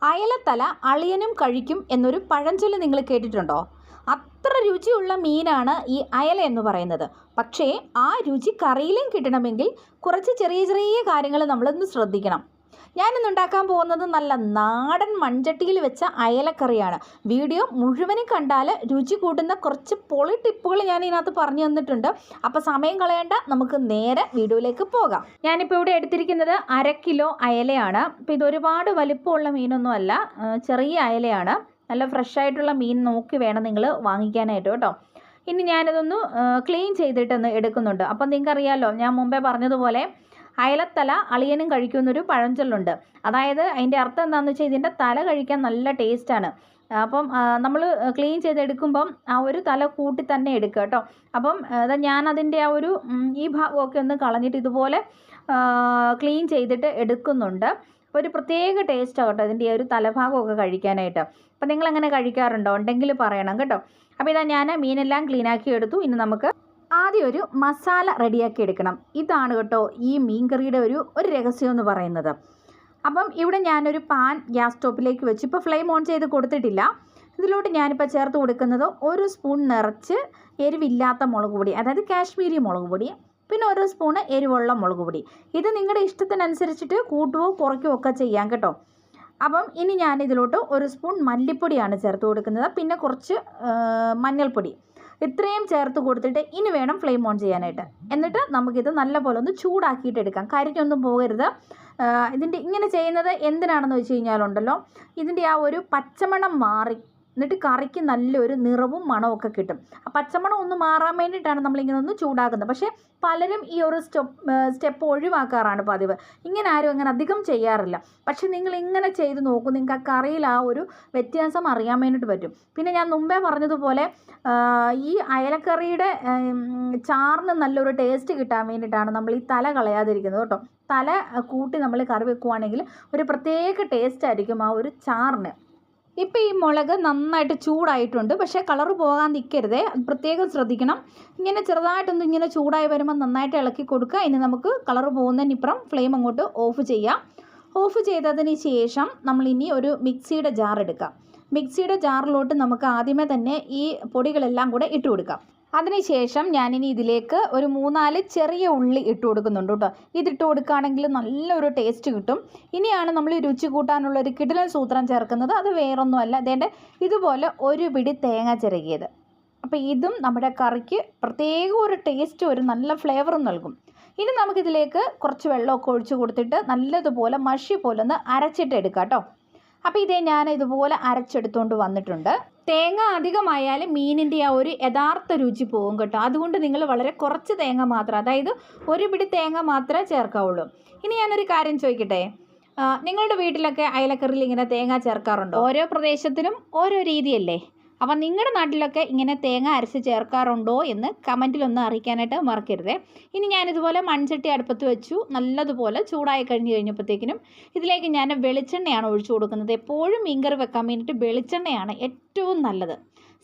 അയലത്തല അളിയനും കഴിക്കും എന്നൊരു പഴഞ്ചൊല്ല് നിങ്ങൾ കേട്ടിട്ടുണ്ടോ? അത്ര രുചിയുള്ള മീനാണ് ഈ അയല എന്ന് പറയുന്നത്. പക്ഷേ ആ രുചി കറിയിലും കിട്ടണമെങ്കിൽ കുറച്ച് ചെറിയ ചെറിയ കാര്യങ്ങൾ നമ്മളൊന്ന് ശ്രദ്ധിക്കണം. ഞാനിന്ന് ഉണ്ടാക്കാൻ പോകുന്നത് നല്ല നാടൻ മൺചട്ടിയിൽ വെച്ച അയലക്കറിയാണ്. വീഡിയോ മുഴുവനും കണ്ടാൽ രുചി കൂട്ടുന്ന കുറച്ച് പൊളി ടിപ്പുകൾ ഞാൻ ഇതിനകത്ത് പറഞ്ഞു തന്നിട്ടുണ്ട്. അപ്പോൾ സമയം കളയേണ്ട, നമുക്ക് നേരെ വീഡിയോയിലേക്ക് പോകാം. ഞാനിപ്പോൾ ഇവിടെ എടുത്തിരിക്കുന്നത് 1/2 കിലോ അയലയാണ്. അപ്പോൾ ഇത് ഒരുപാട് വലിപ്പമുള്ള മീനൊന്നും അല്ല, ചെറിയ അയലയാണ്. നല്ല ഫ്രഷ് ആയിട്ടുള്ള മീൻ നോക്കി വേണം നിങ്ങൾ വാങ്ങിക്കാനായിട്ട് കേട്ടോ. ഇനി ഞാനിതൊന്ന് ക്ലീൻ ചെയ്തിട്ടൊന്ന് എടുക്കുന്നുണ്ട്. അപ്പം നിങ്ങൾക്കറിയാമല്ലോ, ഞാൻ മുമ്പേ പറഞ്ഞതുപോലെ അയലത്തല അളിയനും കഴിക്കുന്നൊരു പഴഞ്ചൊല്ലുണ്ട്. അതായത് അതിൻ്റെ അർത്ഥം എന്താണെന്ന് വെച്ചാൽ ഇതിൻ്റെ തല കഴിക്കാൻ നല്ല ടേസ്റ്റാണ്. അപ്പം നമ്മൾ ക്ലീൻ ചെയ്തെടുക്കുമ്പം ആ ഒരു തല കൂട്ടി തന്നെ എടുക്കുക കേട്ടോ. അപ്പം ഞാനതിൻ്റെ ആ ഒരു ഈ ഭാഗമൊക്കെ ഒന്ന് കളഞ്ഞിട്ട് ഇതുപോലെ ക്ലീൻ ചെയ്തിട്ട് എടുക്കുന്നുണ്ട്. അപ്പോൾ ഒരു പ്രത്യേക ടേസ്റ്റാണ് കേട്ടോ ഇതിൻ്റെ ഒരു തലഭാഗമൊക്കെ കഴിക്കാനായിട്ട്. അപ്പോൾ നിങ്ങളങ്ങനെ കഴിക്കാറുണ്ടോ? ഉണ്ടെങ്കിൽ പറയണം കേട്ടോ. അപ്പോൾ ഇതാ ഞാൻ മീനെല്ലാം ക്ലീനാക്കി എടുത്തു. ഇനി നമുക്ക് ആദ്യം ഒരു മസാല റെഡിയാക്കി എടുക്കണം. ഇതാണ് കേട്ടോ ഈ മീൻ കറിയുടെ ഒരു രഹസ്യം എന്ന് പറയുന്നത്. അപ്പം ഇവിടെ ഞാനൊരു പാൻ ഗ്യാസ് സ്റ്റോപ്പിലേക്ക് വെച്ച് ഇപ്പോൾ ഫ്ലെയിം ഓൺ ചെയ്ത് കൊടുത്തിട്ടില്ല. ഇതിലോട്ട് ഞാനിപ്പോൾ ചേർത്ത് കൊടുക്കുന്നത് 1 സ്പൂൺ നിറച്ച് എരിവില്ലാത്ത മുളക് പൊടി, അതായത് കാശ്മീരി മുളക് പൊടി, പിന്നെ 1 സ്പൂണ് എരിവുള്ള മുളക് പൊടി. ഇത് നിങ്ങളുടെ ഇഷ്ടത്തിനനുസരിച്ചിട്ട് കൂട്ടുകയോ കുറയ്ക്കുകയോ ഒക്കെ ചെയ്യാം കേട്ടോ. അപ്പം ഇനി ഞാനിതിലോട്ട് 1 സ്പൂൺ മല്ലിപ്പൊടിയാണ് ചേർത്ത് കൊടുക്കുന്നത്, പിന്നെ കുറച്ച് മഞ്ഞൾപ്പൊടി. ഇത്രയും ചേർത്ത് കൊടുത്തിട്ട് ഇനി വേണം ഫ്ലെയിം ഓൺ ചെയ്യാനായിട്ട്. എന്നിട്ട് നമുക്കിത് നല്ലപോലെ ഒന്ന് ചൂടാക്കിയിട്ട് എടുക്കാം. കരിഞ്ഞൊന്നും പോകരുത്. ഇതിൻ്റെ ഇങ്ങനെ ചെയ്യുന്നത് എന്തിനാണെന്ന് വെച്ച് കഴിഞ്ഞാലുണ്ടല്ലോ, ഇതിൻ്റെ ആ ഒരു പച്ചമണം മാറി എന്നിട്ട് കറിക്ക് നല്ലൊരു നിറവും മണമൊക്കെ കിട്ടും. ആ പച്ചമണം ഒന്ന് മാറാൻ വേണ്ടിയിട്ടാണ് നമ്മളിങ്ങനെ ഒന്ന് ചൂടാക്കുന്നത്. പക്ഷേ പലരും ഈ ഒരു സ്റ്റെപ്പ് ഒഴിവാക്കാറാണ് പതിവ്. ഇങ്ങനെ ആരും അങ്ങനെ അധികം ചെയ്യാറില്ല. പക്ഷെ നിങ്ങൾ ഇങ്ങനെ ചെയ്ത് നോക്കൂ, നിങ്ങൾക്ക് ആ കറിയിൽ ആ ഒരു വ്യത്യാസം അറിയാൻ വേണ്ടിയിട്ട് പറ്റും. പിന്നെ ഞാൻ മുമ്പേ പറഞ്ഞതുപോലെ ഈ അയലക്കറിയുടെ ചാറിന് നല്ലൊരു ടേസ്റ്റ് കിട്ടാൻ വേണ്ടിയിട്ടാണ് നമ്മൾ ഈ തല കളയാതിരിക്കുന്നത് കേട്ടോ. തല കൂട്ടി നമ്മൾ കറി വെക്കുവാണെങ്കിൽ ഒരു പ്രത്യേക ടേസ്റ്റ് ആയിരിക്കും ആ ഒരു ചാറിന്. ഇപ്പോൾ ഈ മുളക് നന്നായിട്ട് ചൂടായിട്ടുണ്ട്, പക്ഷേ കളറ് പോകാൻ നിൽക്കരുതേ, പ്രത്യേകം ശ്രദ്ധിക്കണം. ഇങ്ങനെ ചെറുതായിട്ടൊന്നും ഇങ്ങനെ ചൂടായി വരുമ്പോൾ നന്നായിട്ട് ഇളക്കി കൊടുക്കുക. ഇനി നമുക്ക് കളറ് പോകുന്നതിനിപ്പുറം ഫ്ലെയിം അങ്ങോട്ട് ഓഫ് ചെയ്യാം. ഓഫ് ചെയ്തതിന് ശേഷം നമ്മളിനി ഒരു മിക്സിയുടെ ജാർ എടുക്കാം. മിക്സിയുടെ ജാറിലോട്ട് നമുക്ക് ആദ്യമേ തന്നെ ഈ പൊടികളെല്ലാം കൂടെ ഇട്ട് കൊടുക്കാം. അതിനുശേഷം ഞാനിനി ഇതിലേക്ക് ഒരു 3-4 ചെറിയ ഉള്ളി ഇട്ട് കൊടുക്കുന്നുണ്ട് കേട്ടോ. ഇതിട്ട് കൊടുക്കുകയാണെങ്കിൽ നല്ലൊരു ടേസ്റ്റ് കിട്ടും. ഇനിയാണ് നമ്മൾ രുചി കൂട്ടാനുള്ള ഒരു കിടിലൻ സൂത്രം ചേർക്കുന്നത്. അത് വേറൊന്നുമല്ല, അതേണ്ട ഇതുപോലെ ഒരു പിടി തേങ്ങ ചിരകിയത്. അപ്പോൾ ഇതും നമ്മുടെ കറിക്ക് പ്രത്യേക ഒരു ടേസ്റ്റ്, ഒരു നല്ല ഫ്ലേവറും നൽകും. ഇനി നമുക്കിതിലേക്ക് കുറച്ച് വെള്ളമൊക്കെ ഒഴിച്ച് കൊടുത്തിട്ട് നല്ലതുപോലെ മഷി പോലെ ഒന്ന് അരച്ചിട്ട് എടുക്കാം കേട്ടോ. അപ്പോൾ ഇതേ ഞാൻ ഇതുപോലെ അരച്ചെടുത്തുകൊണ്ട് വന്നിട്ടുണ്ട്. തേങ്ങ അധികമായാൽ മീനിൻ്റെ ആ ഒരു യഥാർത്ഥ രുചി പോകും കേട്ടോ. അതുകൊണ്ട് നിങ്ങൾ വളരെ കുറച്ച് തേങ്ങ മാത്രം, അതായത് ഒരു പിടി തേങ്ങ മാത്രമേ ചേർക്കാവുള്ളൂ. ഇനി ഞാനൊരു കാര്യം ചോദിക്കട്ടെ, നിങ്ങളുടെ വീട്ടിലൊക്കെ അയലക്കറിയിൽ ഇങ്ങനെ തേങ്ങ ചേർക്കാറുണ്ടോ? ഓരോ പ്രദേശത്തിനും ഓരോ രീതിയല്ലേ. അപ്പം നിങ്ങളുടെ നാട്ടിലൊക്കെ ഇങ്ങനെ തേങ്ങ അരച്ച് ചേർക്കാറുണ്ടോ എന്ന് കമൻറ്റിലൊന്ന് അറിയിക്കാനായിട്ട് മറക്കരുതേ. ഇനി ഞാനിതുപോലെ മൺചട്ടി അടുപ്പത്ത് വെച്ചു. നല്ലതുപോലെ ചൂടായി കഴിഞ്ഞപ്പോഴത്തേക്കിനും ഇതിലേക്ക് ഞാൻ വെളിച്ചെണ്ണയാണ് ഒഴിച്ചു കൊടുക്കുന്നത്. എപ്പോഴും മീൻകറി വെക്കാൻ വേണ്ടിയിട്ട് വെളിച്ചെണ്ണയാണ് ഏറ്റവും നല്ലത്.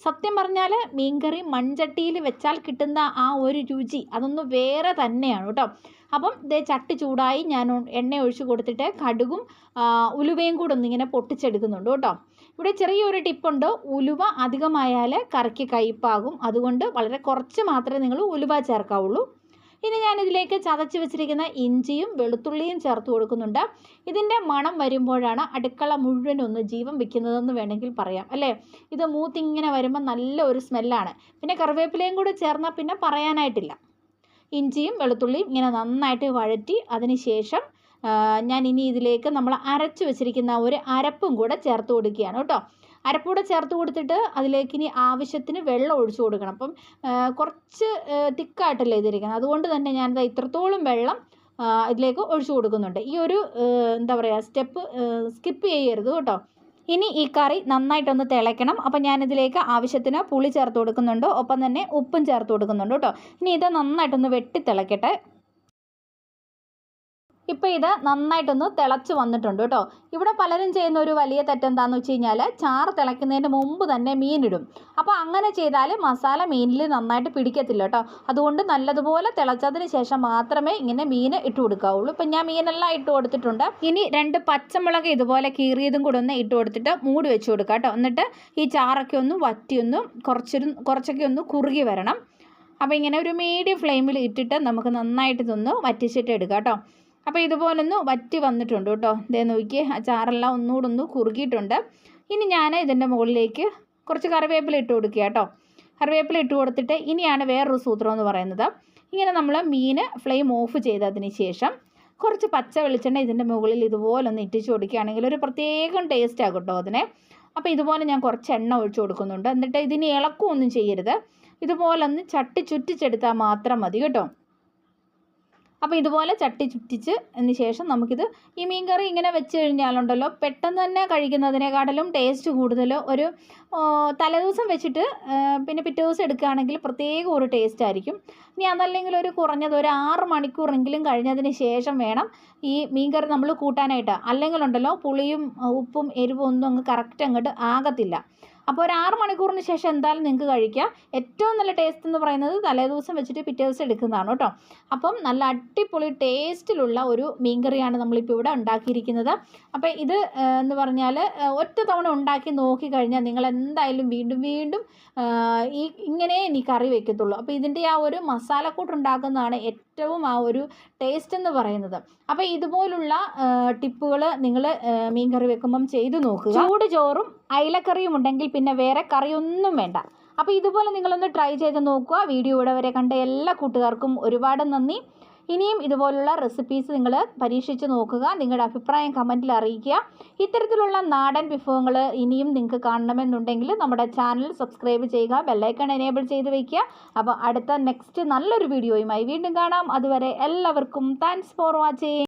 സത്യം പറഞ്ഞാൽ മീൻകറി മൺചട്ടിയിൽ വെച്ചാൽ കിട്ടുന്ന ആ ഒരു രുചി അതൊന്ന് വേറെ തന്നെയാണ് കേട്ടോ. അപ്പം ഇതേ ചട്ടി ചൂടായി ഞാൻ എണ്ണ ഒഴിച്ച് കൊടുത്തിട്ട് കടുകും ഉലുവയും കൂടെ ഒന്നിങ്ങനെ പൊട്ടിച്ചെടുക്കുന്നുണ്ട് കേട്ടോ. ഇവിടെ ചെറിയൊരു ടിപ്പുണ്ട്, ഉലുവ അധികമായാൽ കറിക്ക് കയ്പ്പാകും. അതുകൊണ്ട് വളരെ കുറച്ച് മാത്രമേ നിങ്ങൾ ഉലുവ ചേർക്കാവുള്ളൂ. ഇനി ഞാനിതിലേക്ക് ചതച്ച് വെച്ചിരിക്കുന്ന ഇഞ്ചിയും വെളുത്തുള്ളിയും ചേർത്ത് കൊടുക്കുന്നുണ്ട്. ഇതിൻ്റെ മണം വരുമ്പോഴാണ് അടുക്കള മുഴുവൻ ഒന്ന് ജീവൻ വെക്കുന്നതെന്ന് വേണമെങ്കിൽ പറയാം അല്ലേ. ഇത് മൂത്തിങ്ങനെ വരുമ്പോൾ നല്ല ഒരു സ്മെല്ലാണ്. പിന്നെ കറിവേപ്പിലയും കൂടെ ചേർന്നാൽ പിന്നെ പറയാനായിട്ടില്ല. ഇഞ്ചിയും വെളുത്തുള്ളിയും ഇങ്ങനെ നന്നായിട്ട് വഴറ്റി അതിന് ശേഷം ഞാൻ ഇനി ഇതിലേക്ക് നമ്മൾ അരച്ച് വെച്ചിരിക്കുന്ന ഒരു അരപ്പും കൂടെ ചേർത്ത് കൊടുക്കുകയാണ് കേട്ടോ. അരപ്പൂടെ ചേർത്ത് കൊടുത്തിട്ട് അതിലേക്ക് ഇനി ആവശ്യത്തിന് വെള്ളം ഒഴിച്ചു കൊടുക്കണം. അപ്പം കുറച്ച് തിക്കായിട്ടല്ലേ ഇതിരിക്കുന്നത്, അതുകൊണ്ട് തന്നെ ഞാനിത് ഇത്രത്തോളം വെള്ളം ഇതിലേക്ക് ഒഴിച്ചു കൊടുക്കുന്നുണ്ട്. ഈ ഒരു എന്താ പറയുക സ്റ്റെപ്പ് സ്കിപ്പ് ചെയ്യരുത് കേട്ടോ. ഇനി ഈ കറി നന്നായിട്ടൊന്ന് തിളയ്ക്കണം. അപ്പം ഞാനിതിലേക്ക് ആവശ്യത്തിന് പുളി ചേർത്ത് കൊടുക്കുന്നുണ്ട്, ഒപ്പം തന്നെ ഉപ്പും ചേർത്ത് കൊടുക്കുന്നുണ്ട് കേട്ടോ. ഇനി ഇത് നന്നായിട്ടൊന്ന് വെട്ടി തിളയ്ക്കട്ടെ. ഇപ്പോൾ ഇത് നന്നായിട്ടൊന്ന് തിളച്ച് വന്നിട്ടുണ്ട് കേട്ടോ. ഇവിടെ പലരും ചെയ്യുന്ന ഒരു വലിയ തെറ്റെന്താണെന്ന് വെച്ച് കഴിഞ്ഞാൽ ചാറ് തിളയ്ക്കുന്നതിന് മുമ്പ് തന്നെ മീനിടും. അപ്പോൾ അങ്ങനെ ചെയ്താൽ മസാല മീനിൽ നന്നായിട്ട് പിടിക്കത്തില്ല കേട്ടോ. അതുകൊണ്ട് നല്ലതുപോലെ തിളച്ചതിന് ശേഷം മാത്രമേ ഇങ്ങനെ മീൻ ഇട്ട് കൊടുക്കാവുള്ളൂ. ഇപ്പം ഞാൻ മീനെല്ലാം ഇട്ട് കൊടുത്തിട്ടുണ്ട്. ഇനി 2 പച്ചമുളക് ഇതുപോലെ കീറിയതും കൂടെ ഒന്ന് ഇട്ട് കൊടുത്തിട്ട് മൂടി വെച്ച് കൊടുക്കുക കേട്ടോ. എന്നിട്ട് ഈ ചാറൊക്കെ ഒന്ന് വറ്റിയൊന്ന് കുറച്ചൊക്കെ ഒന്ന് കുറുകി വരണം. അപ്പോൾ ഇങ്ങനെ ഒരു മീഡിയം ഫ്ലെയിമിൽ ഇട്ടിട്ട് നമുക്ക് നന്നായിട്ട് ഇതൊന്ന് വറ്റിച്ചിട്ട് എടുക്കാം കേട്ടോ. അപ്പോൾ ഇതുപോലൊന്ന് വറ്റി വന്നിട്ടുണ്ട് കേട്ടോ. ഇതേ നോക്കി ആ ചാറെല്ലാം ഒന്നുകൂടെ ഒന്ന് കുറുകിയിട്ടുണ്ട്. ഇനി ഞാൻ ഇതിൻ്റെ മുകളിലേക്ക് കുറച്ച് കറിവേപ്പില ഇട്ട് കൊടുക്കുക കേട്ടോ. കറിവേപ്പില ഇട്ട് കൊടുത്തിട്ട് ഇനിയാണ് വേറൊരു സൂത്രം എന്ന് പറയുന്നത്. ഇങ്ങനെ നമ്മൾ മീൻ ഫ്ലെയിം ഓഫ് ചെയ്തതിന് ശേഷം കുറച്ച് പച്ച വെളിച്ചെണ്ണ ഇതിൻ്റെ മുകളിൽ ഇതുപോലൊന്ന് ഇട്ടിച്ച് കൊടുക്കുകയാണെങ്കിൽ ഒരു പ്രത്യേകം ടേസ്റ്റ് ആകും കേട്ടോ അതിനെ. അപ്പോൾ ഇതുപോലെ ഞാൻ കുറച്ച് എണ്ണ ഒഴിച്ച് കൊടുക്കുന്നുണ്ട്. എന്നിട്ട് ഇതിന് ഇളക്കുകയൊന്നും ചെയ്യരുത്. ഇതുപോലൊന്ന് ചട്ടി ചുറ്റിച്ചെടുത്താൽ മാത്രം മതി കേട്ടോ. അപ്പോൾ ഇതുപോലെ ചട്ടി ചുറ്റിച്ചതിന് ശേഷം നമുക്കിത് ഈ മീൻ കറി ഇങ്ങനെ വെച്ച് കഴിഞ്ഞാലുണ്ടല്ലോ പെട്ടെന്ന് തന്നെ കഴിക്കുന്നതിനേക്കാട്ടിലും ടേസ്റ്റ് കൂടുതൽ ഒരു തലേദിവസം വെച്ചിട്ട് പിന്നെ പിറ്റേ ദിവസം എടുക്കുകയാണെങ്കിൽ പ്രത്യേകം ഒരു ടേസ്റ്റ് ആയിരിക്കും. ഇനി അതല്ലെങ്കിൽ ഒരു കുറഞ്ഞത് ഒരു 6 മണിക്കൂറെങ്കിലും കഴിഞ്ഞതിന് ശേഷം വേണം ഈ മീൻ കറി നമ്മൾ കൂട്ടാനായിട്ട്. അല്ലെങ്കിലുണ്ടല്ലോ പുളിയും ഉപ്പും എരിവും ഒന്നും അങ്ങ് കറക്റ്റ് അങ്ങോട്ട് ആകത്തില്ല. അപ്പോൾ ഒരു 6 മണിക്കൂറിന് ശേഷം എന്തായാലും നിങ്ങൾക്ക് കഴിക്കാം. ഏറ്റവും നല്ല ടേസ്റ്റ് എന്ന് പറയുന്നത് തലേദിവസം വെച്ചിട്ട് പിറ്റേ ദിവസം എടുക്കുന്നതാണ് കേട്ടോ. അപ്പം നല്ല അടിപൊളി ടേസ്റ്റിലുള്ള ഒരു മീൻ കറിയാണ് നമ്മളിപ്പോൾ ഇവിടെ ഉണ്ടാക്കിയിരിക്കുന്നത്. അപ്പോൾ ഇത് എന്ന് പറഞ്ഞാൽ ഒറ്റ തവണ ഉണ്ടാക്കി നോക്കിക്കഴിഞ്ഞാൽ നിങ്ങൾ എന്തായാലും വീണ്ടും വീണ്ടും ഇങ്ങനെ ഇനി കറി വയ്ക്കത്തുള്ളൂ. അപ്പോൾ ഇതിൻ്റെ ആ ഒരു മസാലക്കൂട്ട് ഉണ്ടാക്കുന്നതാണ് ഏറ്റവും ആ ഒരു ടേസ്റ്റ് എന്ന് പറയുന്നത്. അപ്പോൾ ഇതുപോലുള്ള ടിപ്പുകൾ നിങ്ങൾ മീൻ കറി വെക്കുമ്പം ചെയ്ത് നോക്കുക. ചൂട് ചോറും അയിലക്കറിയും ഉണ്ടെങ്കിൽ പിന്നെ വേറെ കറിയൊന്നും വേണ്ട. അപ്പോൾ ഇതുപോലെ നിങ്ങളൊന്ന് ട്രൈ ചെയ്ത് നോക്കുക. വീഡിയോ ഇവിടെ വരെ കണ്ട എല്ലാ കൂട്ടുകാർക്കും ഒരുപാട് നന്ദി. ഇനിയും ഇതുപോലുള്ള റെസിപ്പീസ് നിങ്ങൾ പരീക്ഷിച്ച് നോക്കുക. നിങ്ങളുടെ അഭിപ്രായം കമൻറ്റിൽ അറിയിക്കുക. ഇത്തരത്തിലുള്ള നാടൻ വിഭവങ്ങൾ ഇനിയും നിങ്ങൾക്ക് കാണണമെന്നുണ്ടെങ്കിൽ നമ്മുടെ ചാനൽ സബ്സ്ക്രൈബ് ചെയ്യുക, ബെല്ലൈക്കൺ എനേബിൾ ചെയ്ത് വയ്ക്കുക. അപ്പോൾ അടുത്ത നെക്സ്റ്റ് നല്ലൊരു വീഡിയോയുമായി വീണ്ടും കാണാം. അതുവരെ എല്ലാവർക്കും താങ്ക്സ് ഫോർ വാച്ചിങ്.